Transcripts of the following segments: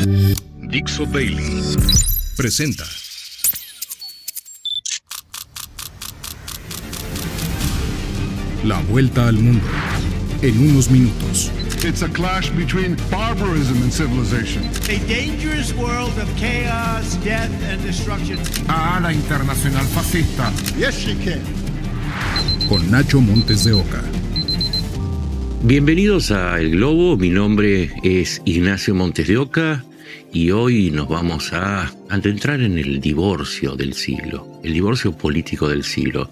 Dixo Daily presenta La Vuelta al Mundo en unos minutos. It's a clash between barbarism and civilization. A dangerous world of chaos, death and destruction. La internacional fascista. Yes, she can. Con Nacho Montes de Oca. Bienvenidos a El Globo, mi nombre es Ignacio Montes de Oca y hoy nos vamos a adentrar en el divorcio del siglo, el divorcio político del siglo.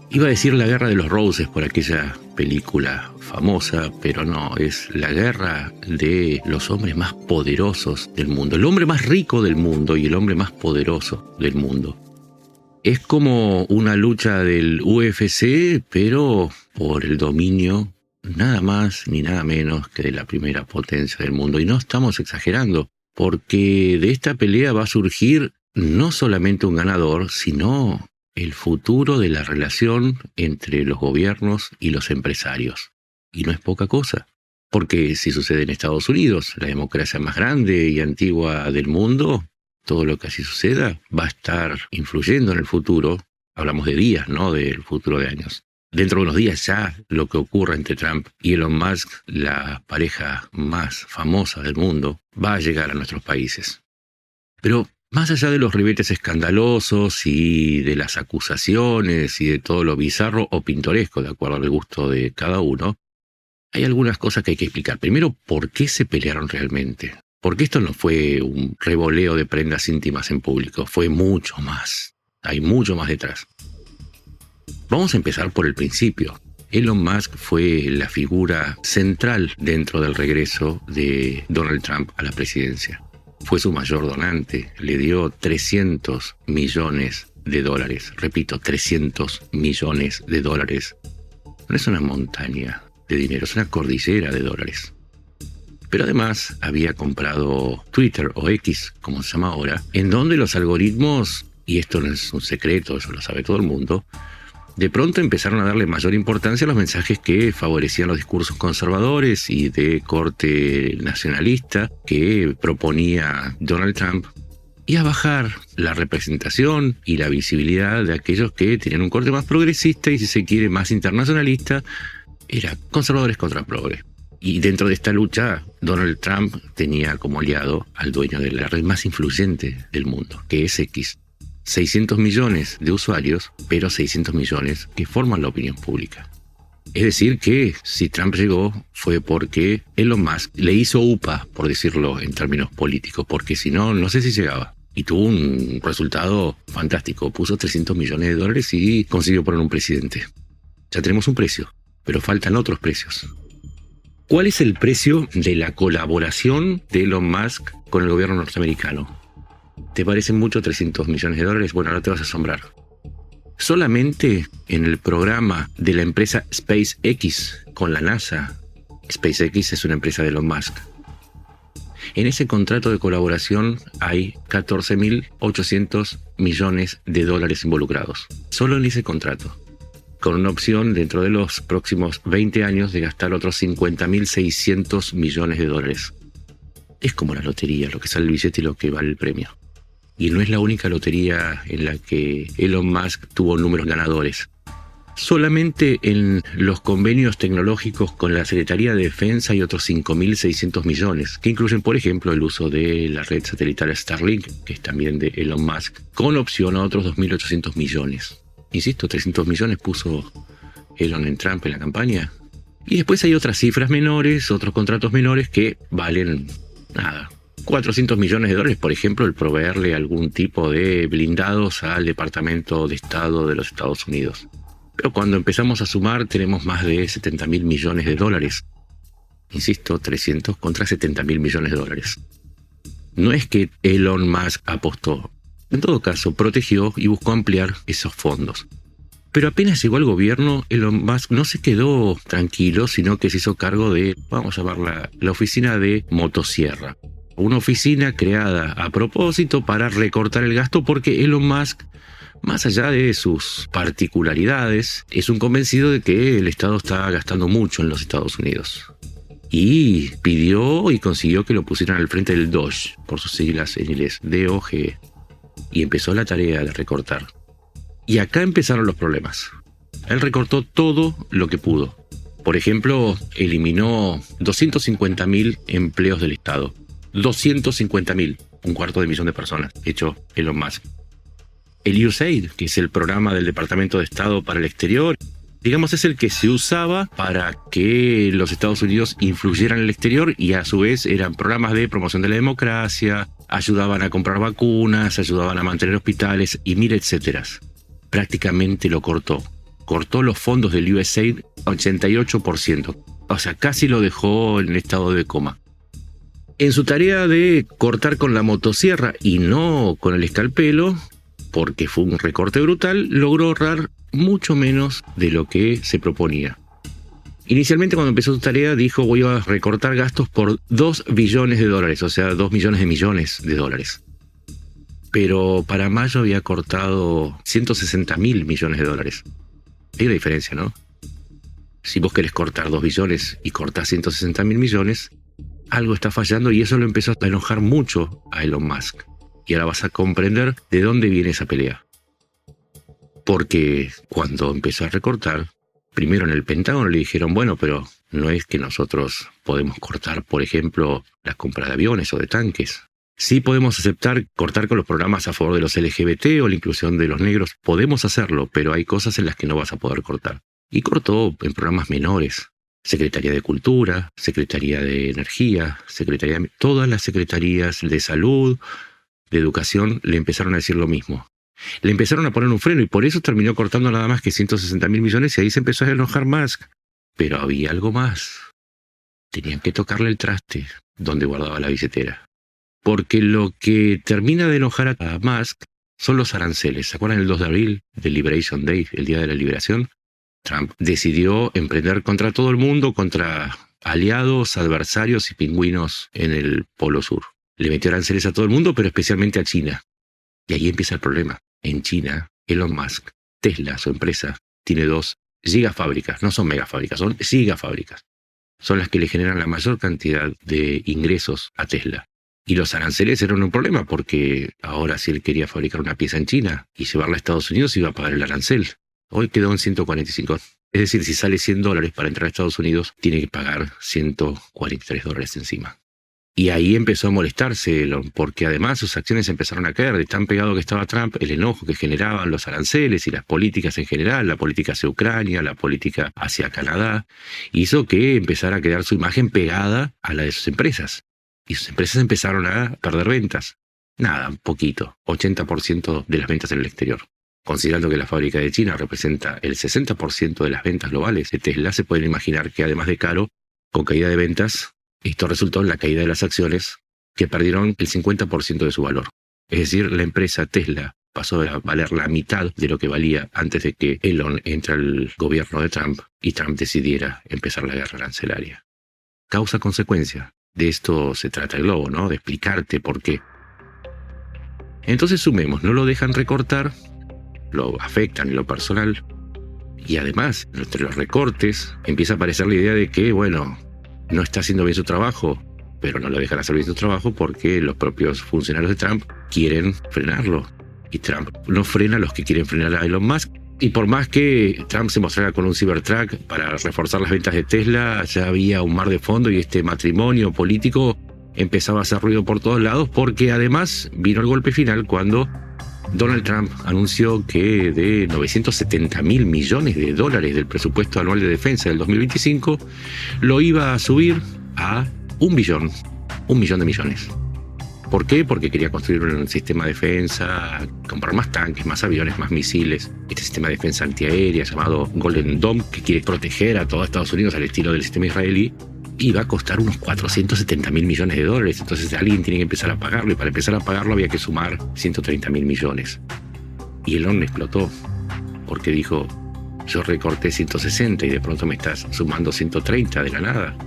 Iba a decir la guerra de los Roses por aquella película famosa, pero no, es la guerra de los hombres más poderosos del mundo, el hombre más rico del mundo y el hombre más poderoso del mundo. Es como una lucha del UFC, pero por el dominio nada más ni nada menos que de la primera potencia del mundo. Y no estamos exagerando, porque de esta pelea va a surgir no solamente un ganador, sino el futuro de la relación entre los gobiernos y los empresarios. Y no es poca cosa, porque si sucede en Estados Unidos, la democracia más grande y antigua del mundo, todo lo que así suceda va a estar influyendo en el futuro. Hablamos de días, no del futuro de años. Dentro de unos días ya lo que ocurra entre Trump y Elon Musk, la pareja más famosa del mundo, va a llegar a nuestros países. Pero más allá de los ribetes escandalosos y de las acusaciones y de todo lo bizarro o pintoresco, de acuerdo al gusto de cada uno, hay algunas cosas que hay que explicar. Primero, ¿por qué se pelearon realmente? Porque esto no fue un revoleo de prendas íntimas en público, fue mucho más. Hay mucho más detrás. Vamos a empezar por el principio. Elon Musk fue la figura central dentro del regreso de Donald Trump a la presidencia. Fue su mayor donante, le dio $300 millones. Repito, $300 millones. No es una montaña de dinero, es una cordillera de dólares. Pero además había comprado Twitter o X, como se llama ahora, en donde los algoritmos, y esto no es un secreto, eso lo sabe todo el mundo, de pronto empezaron a darle mayor importancia a los mensajes que favorecían los discursos conservadores y de corte nacionalista que proponía Donald Trump, y a bajar la representación y la visibilidad de aquellos que tenían un corte más progresista y, si se quiere, más internacionalista. Era conservadores contra progres. Y dentro de esta lucha, Donald Trump tenía como aliado al dueño de la red más influyente del mundo, que es X. 600 millones de usuarios, pero 600 millones que forman la opinión pública. Es decir que si Trump llegó fue porque Elon Musk le hizo upa, por decirlo en términos políticos, porque si no, no sé si llegaba. Y tuvo un resultado fantástico, puso $300 millones y consiguió poner un presidente. Ya tenemos un precio, pero faltan otros precios. ¿Cuál es el precio de la colaboración de Elon Musk con el gobierno norteamericano? ¿Te parecen mucho $300 millones? Bueno, ahora te vas a asombrar. Solamente en el programa de la empresa SpaceX con la NASA, SpaceX es una empresa de Elon Musk, en ese contrato de colaboración hay $14.800 millones involucrados. Solo en ese contrato. Con una opción dentro de los próximos 20 años de gastar otros $50.600 millones. Es como la lotería, lo que sale el billete y lo que vale el premio. Y no es la única lotería en la que Elon Musk tuvo números ganadores. Solamente en los convenios tecnológicos con la Secretaría de Defensa hay otros 5.600 millones, que incluyen, por ejemplo, el uso de la red satelital Starlink, que es también de Elon Musk, con opción a otros 2.800 millones. Insisto, 300 millones puso Elon en Trump en la campaña. Y después hay otras cifras menores, otros contratos menores que valen nada. $400 millones, por ejemplo, el proveerle algún tipo de blindados al Departamento de Estado de los Estados Unidos. Pero cuando empezamos a sumar tenemos más de $70.000 millones. Insisto, 300 contra $70.000 millones. No es que Elon Musk apostó. En todo caso, protegió y buscó ampliar esos fondos. Pero apenas llegó al gobierno, Elon Musk no se quedó tranquilo, sino que se hizo cargo de, vamos a llamarla, la oficina de motosierra. Una oficina creada a propósito para recortar el gasto porque Elon Musk, más allá de sus particularidades, es un convencido de que el Estado está gastando mucho en los Estados Unidos. y pidió y consiguió que lo pusieran al frente del DOGE, por sus siglas en inglés, DOGE, y empezó la tarea de recortar. Y acá empezaron los problemas. Él recortó todo lo que pudo. Por ejemplo, eliminó 250.000 empleos del Estado. 250.000, 250.000 de personas, hecho Elon Musk. El USAID, que es el programa del Departamento de Estado para el Exterior, digamos, es el que se usaba para que los Estados Unidos influyeran en el exterior y a su vez eran programas de promoción de la democracia, ayudaban a comprar vacunas, ayudaban a mantener hospitales y mil etcétera. Prácticamente lo cortó. Cortó los fondos del USAID 88%. O sea, casi lo dejó en estado de coma. En su tarea de cortar con la motosierra y no con el escalpelo, porque fue un recorte brutal, logró ahorrar mucho menos de lo que se proponía. Inicialmente, cuando empezó su tarea, dijo: voy a recortar gastos por 2 billones de dólares, o sea, 2 millones de millones de dólares. Pero para mayo había cortado 160.000 millones de dólares. Hay una diferencia, ¿no? Si vos querés cortar 2 billones y cortás 160.000 millones, algo está fallando, y eso lo empezó a enojar mucho a Elon Musk. Y ahora vas a comprender de dónde viene esa pelea. Porque cuando empezó a recortar, primero en el Pentágono le dijeron: bueno, pero no es que nosotros podemos cortar, por ejemplo, la compra de aviones o de tanques. Sí podemos aceptar cortar con los programas a favor de los LGBT o la inclusión de los negros. Podemos hacerlo, pero hay cosas en las que no vas a poder cortar. Y cortó en programas menores. Secretaría de Cultura, Secretaría de Energía, todas las secretarías de salud, de educación, le empezaron a decir lo mismo. Le empezaron a poner un freno y por eso terminó cortando nada más que 160.000 millones y ahí se empezó a enojar Musk. Pero había algo más. Tenían que tocarle el traste donde guardaba la billetera. Porque lo que termina de enojar a Musk son los aranceles. ¿Se acuerdan el 2 de abril del Liberation Day, el Día de la Liberación? Trump decidió emprender contra todo el mundo, contra aliados, adversarios y pingüinos en el Polo Sur. Le metió aranceles a todo el mundo, pero especialmente a China. Y ahí empieza el problema. En China, Elon Musk, Tesla, su empresa, tiene 2 gigafábricas. No son megafábricas, son gigafábricas. Son las que le generan la mayor cantidad de ingresos a Tesla. Y los aranceles eran un problema, porque ahora si él quería fabricar una pieza en China y llevarla a Estados Unidos, iba a pagar el arancel. Hoy quedó en 145. Es decir, si sale $100 para entrar a Estados Unidos, tiene que pagar $143 encima. Y ahí empezó a molestarse, porque además sus acciones empezaron a caer. De tan pegado que estaba Trump, el enojo que generaban los aranceles y las políticas en general, la política hacia Ucrania, la política hacia Canadá, hizo que empezara a quedar su imagen pegada a la de sus empresas. Y sus empresas empezaron a perder ventas. Nada, poquito, 80% de las ventas en el exterior. Considerando que la fábrica de China representa el 60% de las ventas globales de Tesla, se pueden imaginar que además de caro, con caída de ventas, esto resultó en la caída de las acciones, que perdieron el 50% de su valor. Es decir, la empresa Tesla pasó a valer la mitad de lo que valía antes de que Elon entre al gobierno de Trump y Trump decidiera empezar la guerra arancelaria. Causa-consecuencia. De esto se trata el globo, ¿no? De explicarte por qué. Entonces sumemos, no lo dejan recortar, lo afectan en lo personal, y además, entre los recortes, empieza a aparecer la idea de que, bueno, no está haciendo bien su trabajo, pero no lo dejan hacer bien su trabajo porque los propios funcionarios de Trump quieren frenarlo. Y Trump no frena a los que quieren frenar a Elon Musk. Y por más que Trump se mostrara con un Cybertruck para reforzar las ventas de Tesla, ya había un mar de fondo y este matrimonio político empezaba a hacer ruido por todos lados, porque además vino el golpe final cuando Donald Trump anunció que de 970.000 millones de dólares del presupuesto anual de defensa del 2025 lo iba a subir a 1 billón, 1 millón de millones. ¿Por qué? Porque quería construir un sistema de defensa, comprar más tanques, más aviones, más misiles. Este sistema de defensa antiaérea llamado Golden Dome, que quiere proteger a todo Estados Unidos al estilo del sistema israelí, iba a costar unos 470.000 millones de dólares. Entonces alguien tiene que empezar a pagarlo, y para empezar a pagarlo había que sumar 130.000 millones. Y Elon explotó, porque dijo: yo recorté 160 y de pronto me estás sumando 130 de la nada.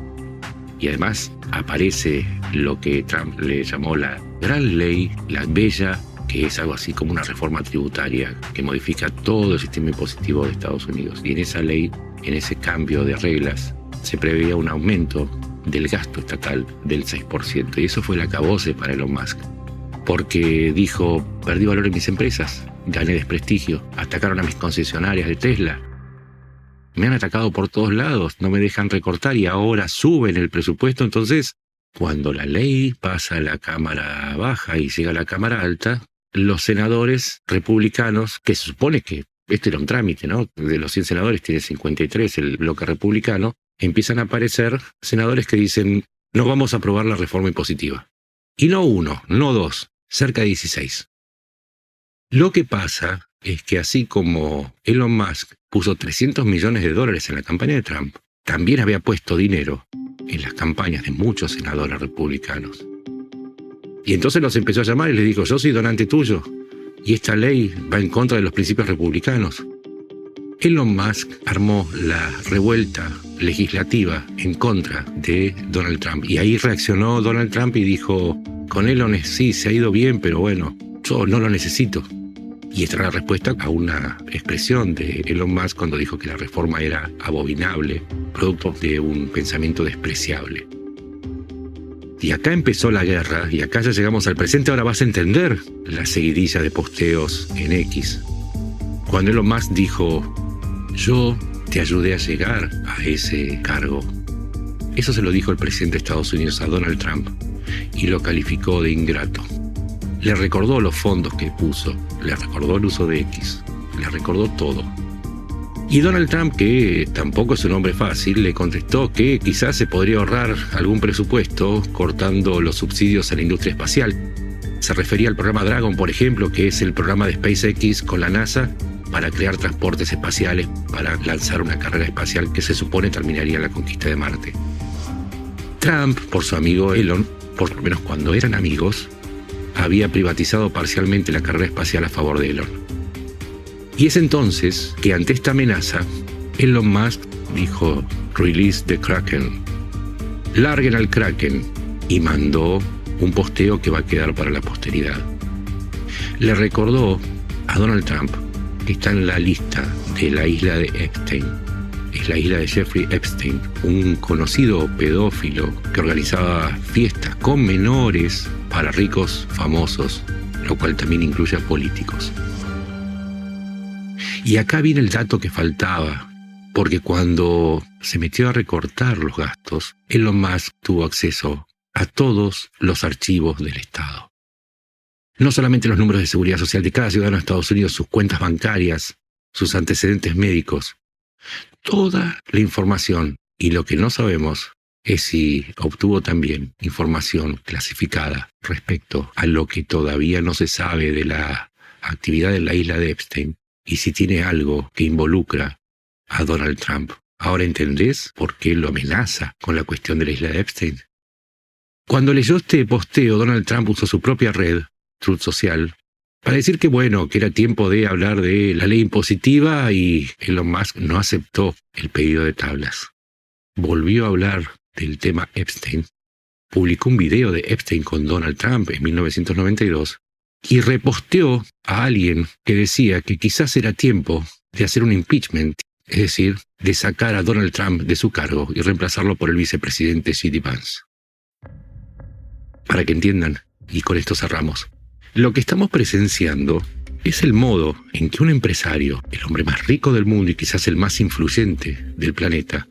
Y además aparece lo que Trump le llamó la gran ley, la bella, que es algo así como una reforma tributaria que modifica todo el sistema impositivo de Estados Unidos. Y en esa ley, en ese cambio de reglas, se preveía un aumento del gasto estatal del 6%. Y eso fue el acabose para Elon Musk. Porque dijo, perdí valor en mis empresas, gané desprestigio, atacaron a mis concesionarias de Tesla. Me han atacado por todos lados, no me dejan recortar y ahora suben el presupuesto. Entonces, cuando la ley pasa a la Cámara Baja y llega a la Cámara Alta, los senadores republicanos, que se supone que este era un trámite, ¿no? De los 100 senadores tiene 53 el bloque republicano, empiezan a aparecer senadores que dicen, no vamos a aprobar la reforma impositiva. Y no uno, no dos, cerca de 16. Lo que pasa es que así como Elon Musk puso $300 millones en la campaña de Trump, también había puesto dinero en las campañas de muchos senadores republicanos. Y entonces los empezó a llamar y les dijo, yo soy donante tuyo, y esta ley va en contra de los principios republicanos. Elon Musk armó la revuelta legislativa en contra de Donald Trump. Y ahí reaccionó Donald Trump y dijo, con Elon sí, se ha ido bien, pero bueno, yo no lo necesito. Y esta era la respuesta a una expresión de Elon Musk cuando dijo que la reforma era abominable, producto de un pensamiento despreciable. Y acá empezó la guerra, y acá ya llegamos al presente. Ahora vas a entender la seguidilla de posteos en X. Cuando Elon Musk dijo, yo te ayudé a llegar a ese cargo. Eso se lo dijo el presidente de Estados Unidos a Donald Trump, y lo calificó de ingrato. Le recordó los fondos que puso, le recordó el uso de X, le recordó todo. Y Donald Trump, que tampoco es un hombre fácil, le contestó que quizás se podría ahorrar algún presupuesto cortando los subsidios a la industria espacial. Se refería al programa Dragon, por ejemplo, que es el programa de SpaceX con la NASA para crear transportes espaciales, para lanzar una carrera espacial que se supone terminaría en la conquista de Marte. Trump, por su amigo Elon, por lo menos cuando eran amigos, había privatizado parcialmente la carrera espacial a favor de Elon. Y es entonces que ante esta amenaza, Elon Musk dijo, release the Kraken, larguen al Kraken, y mandó un posteo que va a quedar para la posteridad. Le recordó a Donald Trump que está en la lista de la isla de Epstein. Es la isla de Jeffrey Epstein, un conocido pedófilo que organizaba fiestas con menores para ricos famosos, lo cual también incluye a políticos. Y acá viene el dato que faltaba, porque cuando se metió a recortar los gastos, Elon Musk tuvo acceso a todos los archivos del Estado. No solamente los números de seguridad social de cada ciudadano de Estados Unidos, sus cuentas bancarias, sus antecedentes médicos, toda la información. Y lo que no sabemos es si obtuvo también información clasificada respecto a lo que todavía no se sabe de la actividad en la isla de Epstein, y si tiene algo que involucra a Donald Trump. Ahora entendés por qué lo amenaza con la cuestión de la isla de Epstein. Cuando leyó este posteo, Donald Trump usó su propia red, Truth Social, para decir que bueno, que era tiempo de hablar de la ley impositiva, y Elon Musk no aceptó el pedido de tablas. Volvió a hablar del tema Epstein, publicó un video de Epstein con Donald Trump en 1992, y reposteó a alguien que decía que quizás era tiempo de hacer un impeachment, es decir, de sacar a Donald Trump de su cargo y reemplazarlo por el vicepresidente J.D. Vance. Para que entiendan, y con esto cerramos, lo que estamos presenciando es el modo en que un empresario, el hombre más rico del mundo y quizás el más influyente del planeta,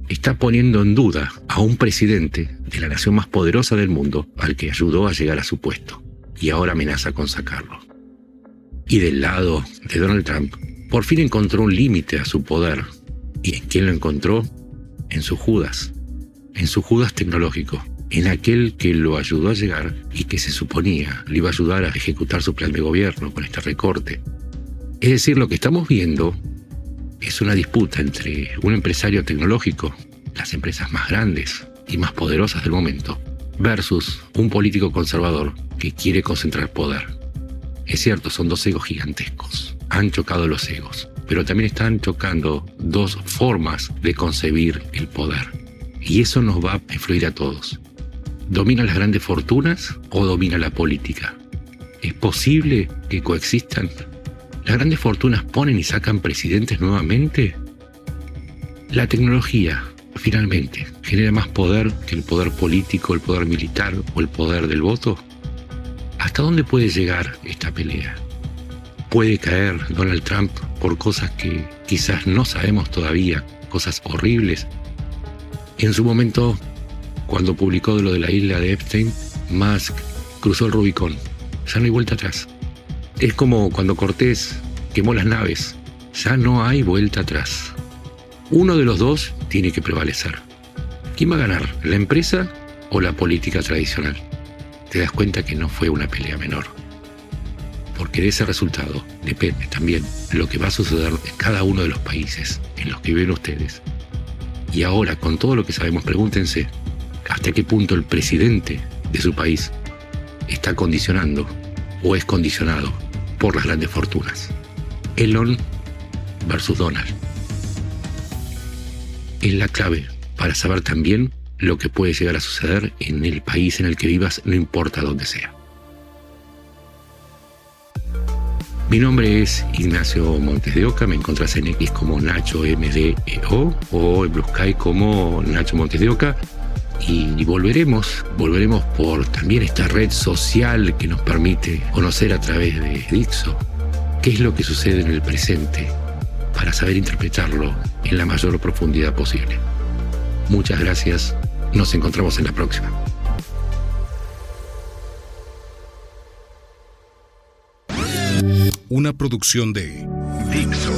está poniendo en duda a un presidente de la nación más poderosa del mundo al que ayudó a llegar a su puesto. Y ahora amenaza con sacarlo. Y del lado de Donald Trump, por fin encontró un límite a su poder. ¿Y en quién lo encontró? En su Judas tecnológico, en aquel que lo ayudó a llegar y que se suponía le iba a ayudar a ejecutar su plan de gobierno con este recorte. Es decir, lo que estamos viendo es una disputa entre un empresario tecnológico, las empresas más grandes y más poderosas del momento, versus un político conservador que quiere concentrar poder. Es cierto, son dos egos gigantescos. Han chocado los egos, pero también están chocando dos formas de concebir el poder. Y eso nos va a influir a todos. ¿Domina las grandes fortunas o domina la política? ¿Es posible que coexistan? ¿Las grandes fortunas ponen y sacan presidentes nuevamente? La tecnología finalmente genera más poder que el poder político, el poder militar o el poder del voto? ¿Hasta dónde puede llegar esta pelea? ¿Puede caer Donald Trump por cosas que quizás no sabemos todavía, cosas horribles? En su momento, cuando publicó lo de la isla de Epstein, Musk cruzó el Rubicón. Ya no hay vuelta atrás. Es como cuando Cortés quemó las naves. Ya no hay vuelta atrás. Uno de los dos tiene que prevalecer. ¿Quién va a ganar? ¿La empresa o la política tradicional? Te das cuenta que no fue una pelea menor. Porque de ese resultado depende también lo que va a suceder en cada uno de los países en los que viven ustedes. Y ahora, con todo lo que sabemos, pregúntense hasta qué punto el presidente de su país está condicionando o es condicionado por las grandes fortunas. Elon versus Donald. Es la clave para saber también lo que puede llegar a suceder en el país en el que vivas, no importa dónde sea. Mi nombre es Ignacio Montes de Oca, me encontrás en X como Nacho MDEO o en Blue Sky como Nacho Montes de Oca. Y volveremos por también esta red social que nos permite conocer a través de Dixo qué es lo que sucede en el presente para saber interpretarlo en la mayor profundidad posible. Muchas gracias, nos encontramos en la próxima. Una producción de Dixo.